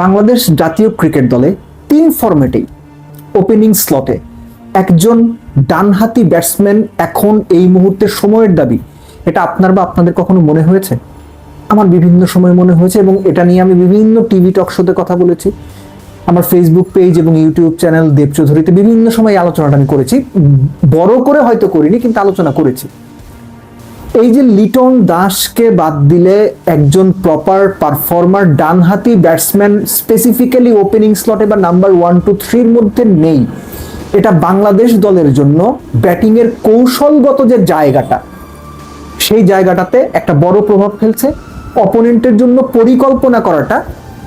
বাংলাদেশ জাতীয় ক্রিকেট দলে 3 ফরম্যাটেই ওপেনিং স্লটে একজন ডানহাতি ব্যাটসম্যান এখন এই মুহূর্তে সময়ের দাবি, এটা আপনার বা আপনাদের কখনো মনে হয়েছে? আমার বিভিন্ন সময় মনে হয়েছে এবং এটা নিয়ে আমি বিভিন্ন টিভি টক শোতে কথা বলেছি। আমার ফেসবুক পেজ এবং ইউটিউব চ্যানেল দেব চৌধুরীতে বিভিন্ন সময় আলোচনাটা আমি করেছি, বড় করে হয়তো করিনি কিন্তু আলোচনা করেছি। এই যে লিটন দাসকে বাদ দিলে একজন প্রপার পারফর্মার ডানহাতি ব্যাটসম্যান স্পেসিফিক্যালি ওপেনিং স্লটে বা নাম্বার 1, 2, 3 মধ্যে নেই, এটা বাংলাদেশ দলের জন্য ব্যাটিং এর কৌশলগত যে জায়গাটা, সেই জায়গাটাতে একটা বড় প্রভাব ফেলছে। অপোনেন্টের জন্য পরিকল্পনা করাটা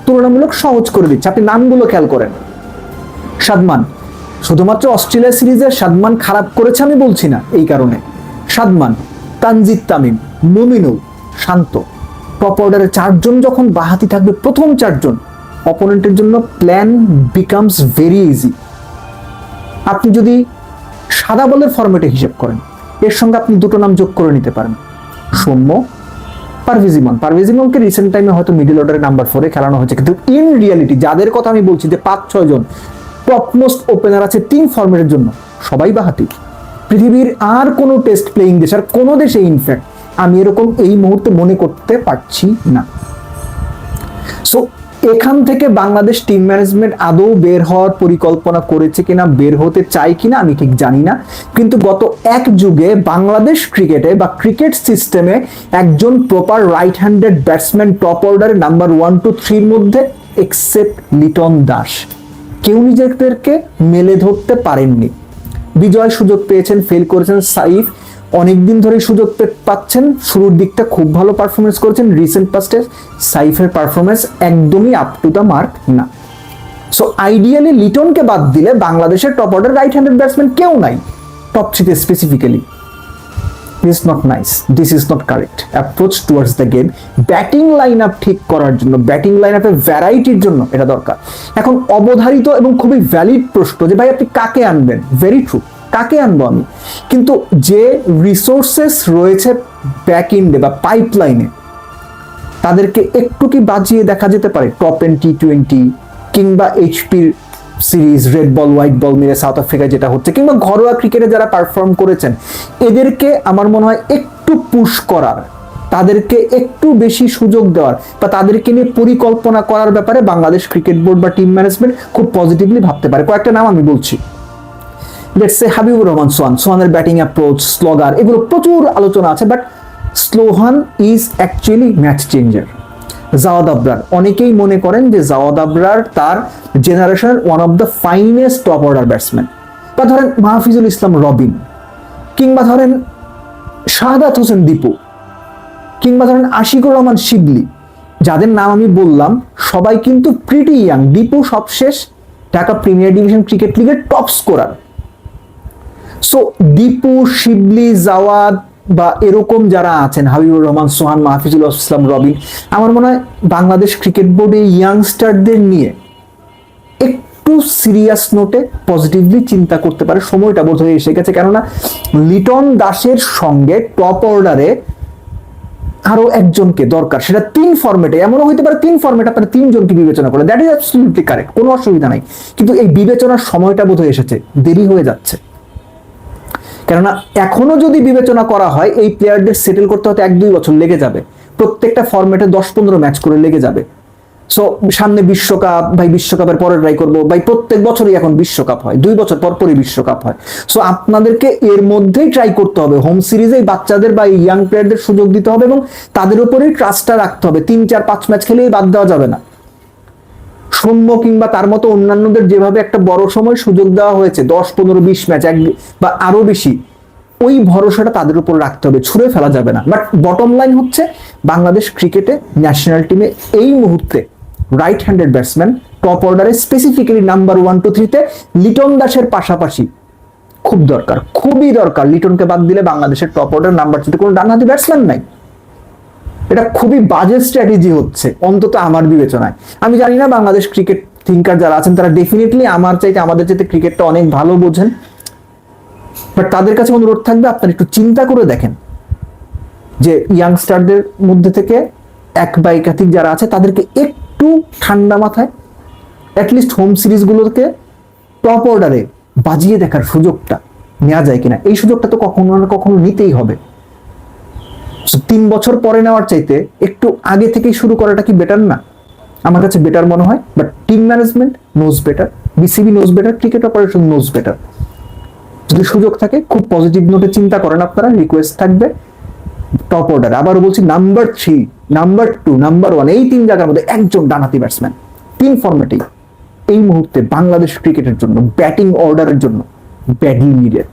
তুলনামূলক সহজ করে দিচ্ছে। আপনি নামগুলো খেয়াল করেন। সাদমান, শুধুমাত্র অস্ট্রেলিয়া সিরিজে সাদমান খারাপ করেছে আমি বলছি না, এই কারণে সাদমান, তানজিদ তামিম, মুমিনুল, শান্ত, টপ অর্ডারে 4 জন যখন বাহাতি থাকবে, প্রথম 4 জন, অপোনেন্টের জন্য প্ল্যান বিকামস ভেরি ইজি। আপনি যদি সাদা বলের ফরম্যাটে হিসেব করেন, এর সঙ্গে আপনি দুটো নাম যোগ করে নিতে পারেন, সৌম্য, পারভেজ ইমন। পারভেজ ইমনকে রিসেন্ট টাইমে হয়তো মিডল অর্ডারে নাম্বার 4 এ খেলানো হয়েছে, কিন্তু ইন রিয়ালিটি যাদের কথা আমি বলছি যে 5-6 জন টপমোস্ট ওপেনার আছে 3 ফরম্যাটের জন্য, সবাই বাহাতি। পৃথিবীর আর কোনো টেস্ট প্লেয়িং দেশ, আর কোনো দেশে ইনফ্যাক্ট আমি এরকম এই মুহূর্তে মনে করতে পারছি না। সো এখান থেকে বাংলাদেশ টিম ম্যানেজমেন্ট আদৌ বের হওয়ার পরিকল্পনা করেছে কিনা, বের হতে চায় কিনা আমি ঠিক জানি না, কিন্তু গত এক যুগে বাংলাদেশ ক্রিকেটে বা ক্রিকেট সিস্টেমে একজন proper right handed batsman top অর্ডারে নাম্বার 1, 2, 3 মধ্যে এক্সেপ্ট লিটন দাস কেউ নিজেদেরকে মেলে ধরতে পারেননি। বিজয় সুযোগ পেয়েছেন, ফেল করেছেন। সাইফ অনেকদিন ধরে সুযোগ পাচ্ছেন, শুরুর দিকটা খুব ভালো পারফরমেন্স করেছেন। রিসেন্ট পাস্টে সাইফের পারফরমেন্স একদমই আপ টু দ্য মার্ক না। সো আইডিয়ালি লিটনকে বাদ দিলে বাংলাদেশের top order right handed batsman কেউ নাই টপ 3 তে specifically. This is not nice, this is not correct approach towards the game. Batting line up ঠিক করার জন্য, ব্যাটিং লাইন আপের ভ্যারাইটির জন্য এটা দরকার। এখন অবধারিত এবং খুবই ভ্যালিড প্রশ্ন যে ভাই আপনি কাকে আনবেন, ভেরি ট্রু, কাকে আনবো আমি, কিন্তু যে রিসোর্সেস রয়েছে ব্যাক ইন্ডে বা পাইপলাইনে, তাদেরকে একটু কি বাজিয়ে দেখা যেতে পারে? টপ এন্ড টি20 কিংবা এইচপির series, red ball white ball মেরে সাউথ আফ্রিকায় যেটা হচ্ছে, কিংবা ঘরোয়া ক্রিকেটে যারা পারফর্ম করেছেন, এদেরকে আমার মনে হয় একটু পুশ করার, তাদেরকে একটু বেশি সুযোগ দেওয়ার বা তাদেরকে নিয়ে পরিকল্পনা করার ব্যাপারে বাংলাদেশ ক্রিকেট বোর্ড বা টিম ম্যানেজমেন্ট খুব পজিটিভলি ভাবতে পারে। কয়েকটা নাম আমি বলছি। লেটস সে হাবিবুর রহমান সোহান, সোহানের ব্যাটিং অ্যাপ্রোচ, স্লগার, এগুলো প্রচুর আলোচনা আছে, but Sohan is actually match changer. Jawad Abrar, অনেকেই মনে করেন যে জাওয়াদ আবরার তার জেনারেশনের one of the finest top order batsman. বা ধরেন মাহফিজুল ইসলাম রবিন, কিংবা ধরেন শাহাদাত হোসেন দীপু, কিংবা ধরেন আশিকুর রহমান শিবলি, যাদের নাম আমি বললাম সবাই কিন্তু প্রিটি ইয়াং। দীপু সবশেষ ঢাকা প্রিমিয়ার ডিভিশন ক্রিকেট লিগের top scorer. So Dipu, Shibli, Jawad বা এরকম যারা আছেন, হাবিবুর রহমান সোহান, মাহফিজুল ইসলাম রবিন, আমার মনে হয় বাংলাদেশ ক্রিকেট বোর্ডে ইয়াংস্টারদের নিয়ে একটু সিরিয়াস নোটে পজিটিভলি চিন্তা করতে পারে। সময়টা বোধ হয়ে এসে গেছে, কেননা লিটন দাসের সঙ্গে টপ অর্ডারে আরো একজনকে দরকার, সেটা 3 ফরম্যাটে। এমনও হইতে পারে 3 ফরম্যাট আপনারা 3 জনকে বিবেচনা করে, দ্যাট ইজ অ্যাবসলিউটলি কারেক্ট, কোনো অসুবিধা নাই, কিন্তু এই বিবেচনার সময়টা বোধ হয়ে এসেছে, দেরি হয়ে যাচ্ছে। কেননা এখনো যদি বিবেচনা করা হয়, এই প্লেয়ারদের সেটেল করতে হতে 1-2 বছর লেগে যাবে, প্রত্যেকটা ফরম্যাটে 10-15 ম্যাচ করে লেগে যাবে। সো সামনে বিশ্বকাপ, ভাই বিশ্বকাপের পরে ট্রাই করবো, ভাই প্রত্যেক বছরই এখন বিশ্বকাপ হয়, 2 বছর পর পরই বিশ্বকাপ হয়। সো আপনাদেরকে এর মধ্যেই ট্রাই করতে হবে, হোম সিরিজে বাচ্চাদের বা ইয়াং প্লেয়ারদের সুযোগ দিতে হবে এবং তাদের উপরেই ট্রাস্টটা রাখতে হবে। 3-4-5 ম্যাচ খেলেই বাদ দেওয়া যাবে না। সৌম্য কিংবা তার মতো অন্যান্যদের যেভাবে একটা বড় সময় সুযোগ দেওয়া হয়েছে, 10-15-20 ম্যাচ বা আরো বেশি, ওই ভরসাটা তাদের উপর রাখতে হবে, ছুঁড়ে ফেলা যাবে না। বাট বটম লাইন হচ্ছে বাংলাদেশ ক্রিকেটে ন্যাশনাল টিমে এই মুহূর্তে রাইট হ্যান্ডেড ব্যাটসম্যান টপ অর্ডারে স্পেসিফিক্যালি নাম্বার 1, 2, 3 তে লিটন দাসের পাশাপাশি খুব দরকার, খুবই দরকার। লিটনকে বাদ দিলে বাংলাদেশের টপ অর্ডার নাম্বার 2 তে কোনো ডানহাতি ব্যাটসম্যান নাই। এটা খুবই বাজে স্ট্র্যাটেজি হচ্ছে, অন্তত আমার বিবেচনায়। আমি জানি না বাংলাদেশ ক্রিকেট থিঙ্কার যারা আছেন তারা ডেফিনেটলি আমাদের চাইতে ক্রিকেটটা অনেক ভালো বোঝেন, বাট তাদের কাছে অনুরোধ থাকবে আপনারা একটু চিন্তা করে দেখেন যে ইয়াংস্টারদের মধ্যে থেকে এক বা একাধিক যারা আছে তাদেরকে একটু একটু ঠান্ডা মাথায় অ্যাটলিস্ট হোম সিরিজগুলোকে টপ অর্ডারে বাজিয়ে দেখার সুযোগটা নেওয়া যায় কিনা, এই সুযোগটা তো কখনো না কখনো নিতেই হবে। 3 বছর পরে নেওয়ার চাইতে একটু আগে থেকেই শুরু করাটা কি বেটার না? আমার কাছে বেটার মনে হয়। But team management nose better, BCB nose better, cricket operation nose better. যদি সুযোগ থাকে খুব পজিটিভ নোটে চিন্তা করেন আপনারা, রিকোয়েস্ট থাকবে টপ অর্ডার, আবারও বলছি নাম্বার 3, নাম্বার 2, নাম্বার 1, এই 3 জায়গার মধ্যে একজন ডানহাতি ব্যাটসম্যান 3 ফরম্যাটেই এই মুহূর্তে বাংলাদেশ ক্রিকেটের জন্য ব্যাটিং অর্ডারের জন্য ব্যাডলি নিডেড।